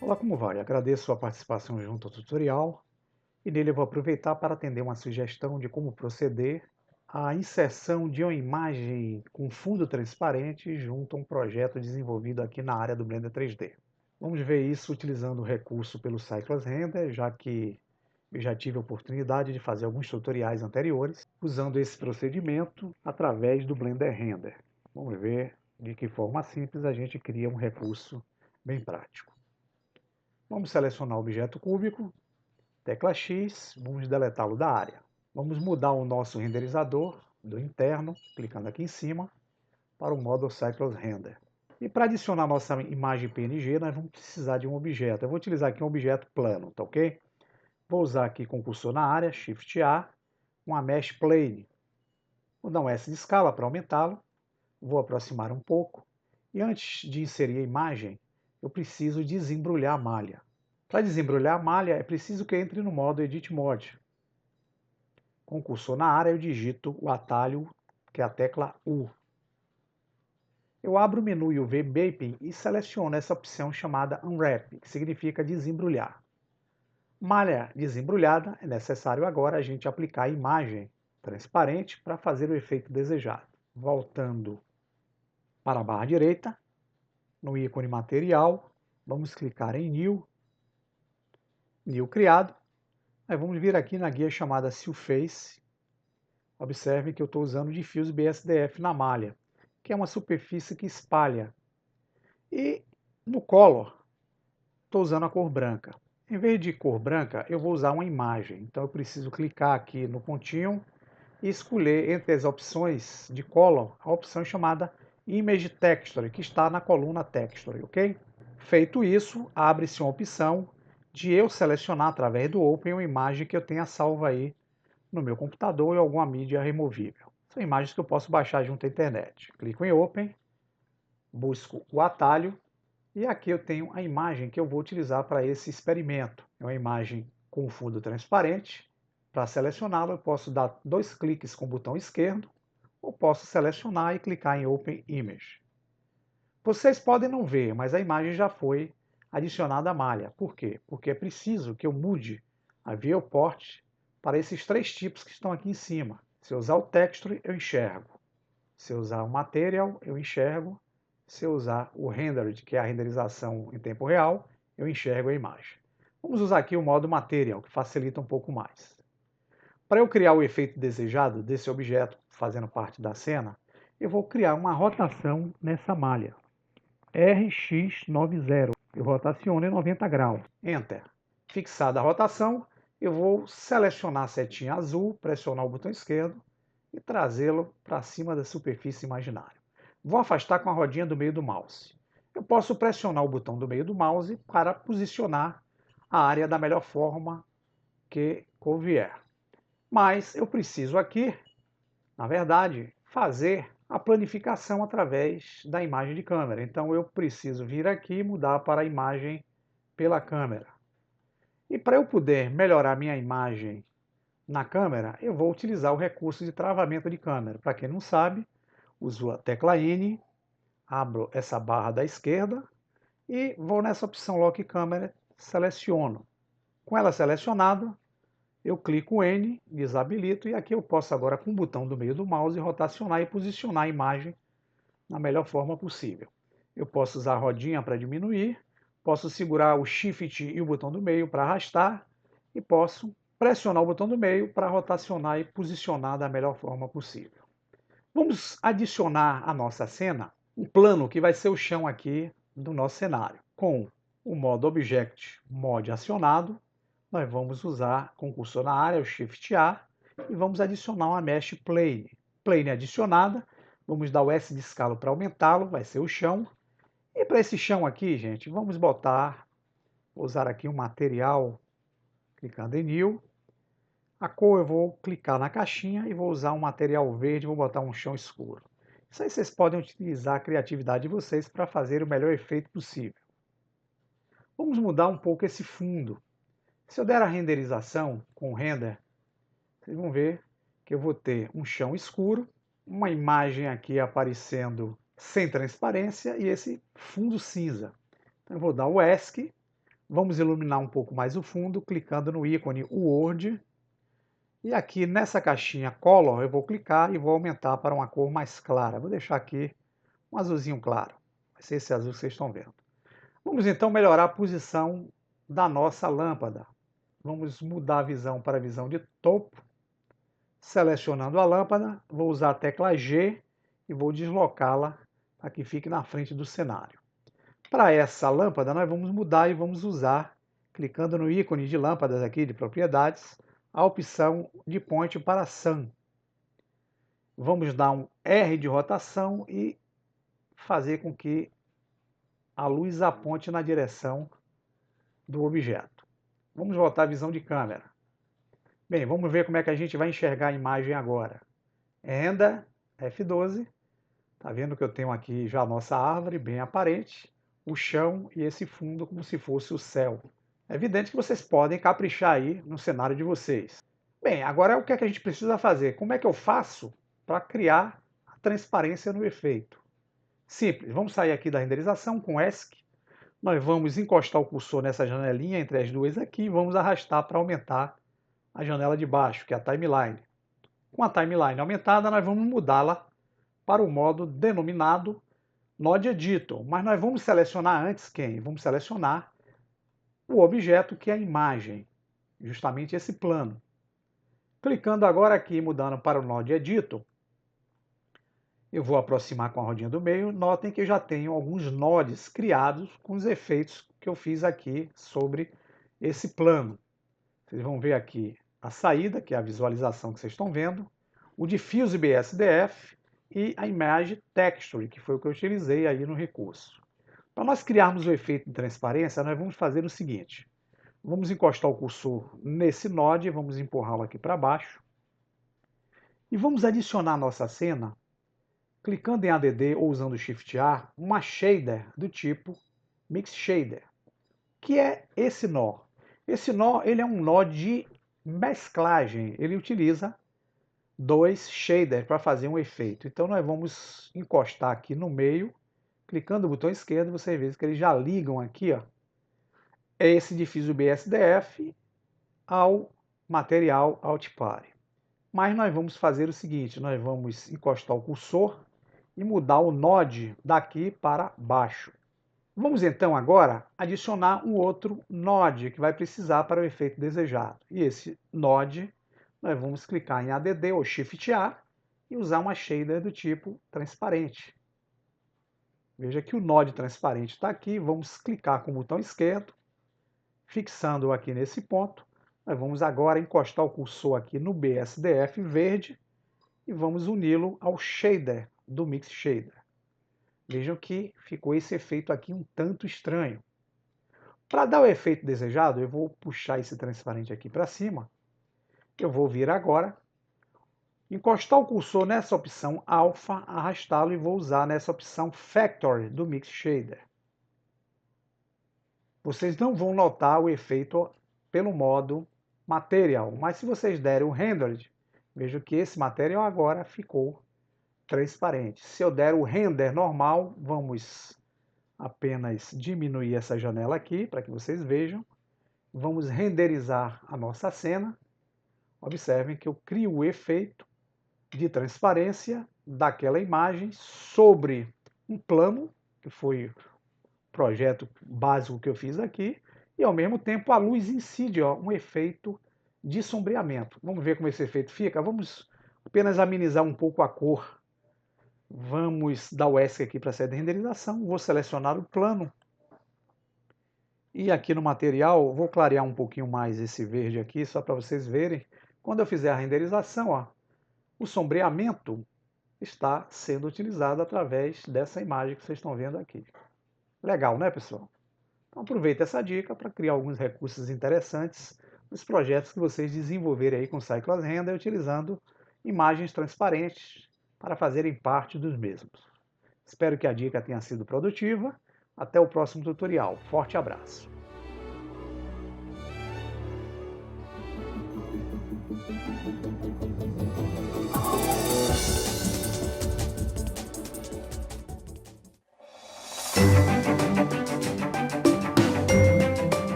Olá, como vai? Agradeço a participação junto ao tutorial e nele eu vou aproveitar para atender uma sugestão de como proceder à inserção de uma imagem com fundo transparente junto a um projeto desenvolvido aqui na área do Blender 3D. Vamos ver isso utilizando o recurso pelo Cycles Render, já que eu já tive a oportunidade de fazer alguns tutoriais anteriores usando esse procedimento através do Blender Render. Vamos ver de que forma simples a gente cria um recurso bem prático. Vamos selecionar o objeto cúbico, tecla X, vamos deletá-lo da área. Vamos mudar o nosso renderizador do interno, clicando aqui em cima, para o modo Cycles Render. E para adicionar nossa imagem PNG, nós vamos precisar de um objeto. Eu vou utilizar aqui um objeto plano, tá ok? Vou usar aqui com o cursor na área, Shift A, uma Mesh Plane. Vou dar um S de escala para aumentá-lo, vou aproximar um pouco, e antes de inserir a imagem, eu preciso desembrulhar a malha. Para desembrulhar a malha, é preciso que eu entre no modo Edit Mode. Com o cursor na área, eu digito o atalho, que é a tecla U. Eu abro o menu UV Mapping e seleciono essa opção chamada Unwrap, que significa desembrulhar. Malha desembrulhada, é necessário agora a gente aplicar a imagem transparente para fazer o efeito desejado. Voltando para a barra direita, no ícone Material, vamos clicar em New criado. Aí vamos vir aqui na guia chamada Surface. Observe que eu estou usando o Diffuse BSDF na malha, que é uma superfície que espalha. E no Color, estou usando a cor branca. Em vez de cor branca, eu vou usar uma imagem. Então eu preciso clicar aqui no pontinho e escolher entre as opções de Color a opção chamada Image Texture, que está na coluna Texture, ok? Feito isso, abre-se uma opção de eu selecionar através do Open uma imagem que eu tenha salva aí no meu computador ou em alguma mídia removível. São imagens que eu posso baixar junto à internet. Clico em Open, busco o atalho e aqui eu tenho a imagem que eu vou utilizar para esse experimento. É uma imagem com fundo transparente. Para selecioná-la, eu posso dar 2 cliques com o botão esquerdo ou posso selecionar e clicar em Open Image. Vocês podem não ver, mas a imagem já foi adicionada à malha. Por quê? Porque é preciso que eu mude a viewport para esses 3 tipos que estão aqui em cima. Se eu usar o Texture, eu enxergo. Se eu usar o Material, eu enxergo. Se eu usar o Rendered, que é a renderização em tempo real, eu enxergo a imagem. Vamos usar aqui o modo Material, que facilita um pouco mais. Para eu criar o efeito desejado desse objeto fazendo parte da cena, eu vou criar uma rotação nessa malha. RX90. Eu rotaciono em 90 graus. Enter. Fixada a rotação, eu vou selecionar a setinha azul, pressionar o botão esquerdo e trazê-lo para cima da superfície imaginária. Vou afastar com a rodinha do meio do mouse. Eu posso pressionar o botão do meio do mouse para posicionar a área da melhor forma que convier. Mas eu preciso aqui, na verdade, fazer a planificação através da imagem de câmera. Então eu preciso vir aqui e mudar para a imagem pela câmera. E para eu poder melhorar minha imagem na câmera, eu vou utilizar o recurso de travamento de câmera. Para quem não sabe, uso a tecla N, abro essa barra da esquerda e vou nessa opção Lock Camera, seleciono. Com ela selecionada, eu clico N, desabilito e aqui eu posso agora com o botão do meio do mouse rotacionar e posicionar a imagem na melhor forma possível. Eu posso usar a rodinha para diminuir, posso segurar o Shift e o botão do meio para arrastar e posso pressionar o botão do meio para rotacionar e posicionar da melhor forma possível. Vamos adicionar à nossa cena um plano que vai ser o chão aqui do nosso cenário. Com o modo Object Mode acionado, nós vamos usar com o cursor na área, o Shift A, e vamos adicionar uma Mesh Plane. Plane adicionada, vamos dar o S de escala para aumentá-lo, vai ser o chão. E para esse chão aqui, gente, vamos botar, vou usar aqui um material, clicando em New. A cor eu vou clicar na caixinha e vou usar um material verde, vou botar um chão escuro. Isso aí vocês podem utilizar a criatividade de vocês para fazer o melhor efeito possível. Vamos mudar um pouco esse fundo. Se eu der a renderização com o render vocês vão ver que eu vou ter um chão escuro, uma imagem aqui aparecendo sem transparência e esse fundo cinza. Então eu vou dar o ESC, vamos iluminar um pouco mais o fundo, clicando no ícone Word. E aqui nessa caixinha Color eu vou clicar e vou aumentar para uma cor mais clara. Vou deixar aqui um azulzinho claro. Vai ser esse azul que vocês estão vendo. Vamos então melhorar a posição da nossa lâmpada. Vamos mudar a visão para a visão de topo. Selecionando a lâmpada, vou usar a tecla G e vou deslocá-la para que fique na frente do cenário. Para essa lâmpada, nós vamos mudar e vamos usar, clicando no ícone de lâmpadas aqui de propriedades, a opção de Point para Sun. Vamos dar um R de rotação e fazer com que a luz aponte na direção do objeto. Vamos voltar à visão de câmera. Bem, vamos ver como é que a gente vai enxergar a imagem agora. Enda, F12. Está vendo que eu tenho aqui já a nossa árvore bem aparente, o chão e esse fundo como se fosse o céu. É evidente que vocês podem caprichar aí no cenário de vocês. Bem, agora o que é que a gente precisa fazer? Como é que eu faço para criar a transparência no efeito? Simples, vamos sair aqui da renderização com ESC. Nós vamos encostar o cursor nessa janelinha entre as duas aqui e vamos arrastar para aumentar a janela de baixo, que é a timeline. Com a timeline aumentada, nós vamos mudá-la para o modo denominado Node Editor. Mas nós vamos selecionar antes quem? Vamos selecionar o objeto que é a imagem, justamente esse plano. Clicando agora aqui e mudando para o Node Editor, eu vou aproximar com a rodinha do meio. Notem que eu já tenho alguns nodes criados com os efeitos que eu fiz aqui sobre esse plano. Vocês vão ver aqui a saída, que é a visualização que vocês estão vendo, o Diffuse BSDF e a Image Texture, que foi o que eu utilizei aí no recurso. Para nós criarmos o efeito de transparência, nós vamos fazer o seguinte. Vamos encostar o cursor nesse node, vamos empurrá-lo aqui para baixo. E vamos adicionar à nossa cena, clicando em ADD ou usando Shift A, uma shader do tipo Mix Shader. Que é esse nó? Esse nó ele é um nó de mesclagem. Ele utiliza dois shaders para fazer um efeito. Então nós vamos encostar aqui no meio, clicando no botão esquerdo, vocês veem que eles já ligam aqui, ó, esse Diffuse BSDF ao material Outpare. Mas nós vamos fazer o seguinte, nós vamos encostar o cursor e mudar o node daqui para baixo. Vamos então agora adicionar um outro node que vai precisar para o efeito desejado. E esse node, nós vamos clicar em ADD ou Shift A e usar uma shader do tipo transparente. Veja que o node transparente está aqui, vamos clicar com o botão esquerdo, fixando aqui nesse ponto. Nós vamos agora encostar o cursor aqui no BSDF verde e vamos uni-lo ao shader do Mix Shader. Vejam que ficou esse efeito aqui um tanto estranho. Para dar o efeito desejado, eu vou puxar esse transparente aqui para cima. Eu vou vir agora, encostar o cursor nessa opção Alpha, arrastá-lo e vou usar nessa opção Factory do Mix Shader. Vocês não vão notar o efeito pelo modo Material, mas se vocês derem o Rendered, vejam que esse material agora ficou transparente. Se eu der o render normal, vamos apenas diminuir essa janela aqui para que vocês vejam. Vamos renderizar a nossa cena. Observem que eu crio o efeito de transparência daquela imagem sobre um plano, que foi o projeto básico que eu fiz aqui, e ao mesmo tempo a luz incide, ó, um efeito de sombreamento. Vamos ver como esse efeito fica? Vamos apenas amenizar um pouco a cor. Vamos dar o ESC aqui para sair da renderização, vou selecionar o plano. E aqui no material, vou clarear um pouquinho mais esse verde aqui, só para vocês verem. Quando eu fizer a renderização, ó, o sombreamento está sendo utilizado através dessa imagem que vocês estão vendo aqui. Legal, né, pessoal? Então aproveita essa dica para criar alguns recursos interessantes nos projetos que vocês desenvolverem aí com Cyclones Render, utilizando imagens transparentes para fazerem parte dos mesmos. Espero que a dica tenha sido produtiva. Até o próximo tutorial. Forte abraço!